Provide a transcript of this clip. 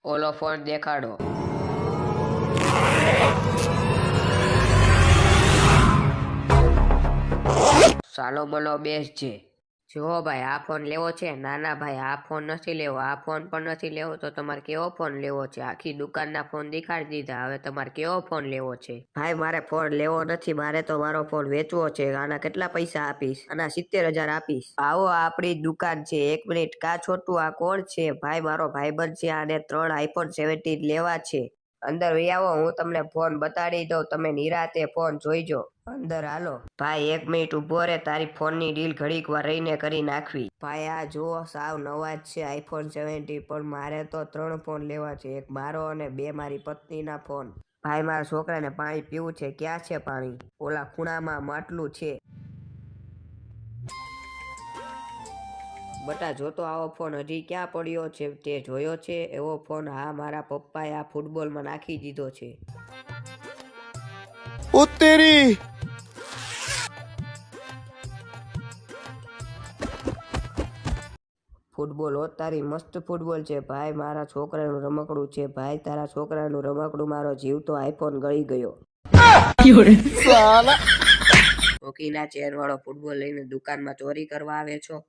ઓલો ફોન દેખાડો. સાલો મલો બેસ છે. જો ભાઈ આ ફોન લેવો છે? ના ના ભાઈ આ ફોન નથી લેવો. આ ફોન પણ નથી લેવો તો તમારે કેવો ફોન લેવો છે? આખી દુકાનના ફોન દેખાડી દીધા, હવે તમારે કેવો ફોન લેવો છે? ભાઈ મારે ફોન લેવો નથી, મારે તો મારો ફોન વેચવો છે. આના કેટલા પૈસા આપીશ? આના 70,000 આપીશ. આવો આ આપણી દુકાન છે. 1 મિનિટ. કા છોટું આ કોણ છે? ભાઈ મારો ભાઈબંધ છે, આને 3 iPhone 17 લેવા છે. અંદર વહી આવો, હું તમને ફોન બતાડી દઉં, તમે નિરાતે ફોન જોઈજો. અંદર હાલો. ભાઈ 1 મિનિટ ઉભો રે, તારી ફોનની ડીલ ઘડીક વાર રહીને કરી નાખવી. ભાઈ આ જુઓ સાવ નવા જ છે iPhone 17, પણ મારે તો 3 ફોન લેવા છે. એક મારો અને 2 મારી પત્નીના ફોન. ભાઈ મારા છોકરાને પાણી પીવું છે. ક્યાં છે પાણી? ઓલા ખૂણામાં માટલું છે. બટા જોતો આવો ફોન હજી ક્યાં પડ્યો છે? તે જોયો છે એવો ફોન? હા મારા પપ્પાએ આ ફૂટબોલમાં નાખી દીધો છે. ઓ તેરી! ફૂટબોલ હો તારી, મસ્ત ફૂટબોલ છે. ભાઈ મારા છોકરાનું રમકડું છે. ભાઈ તારા છોકરાનું રમકડું, મારો જીવ તો આઈફોન ગળી ગયો. સાલા! હોકીના ચેર વાળો ફૂટબોલ લઈને દુકાનમાં ચોરી કરવા આવે છો?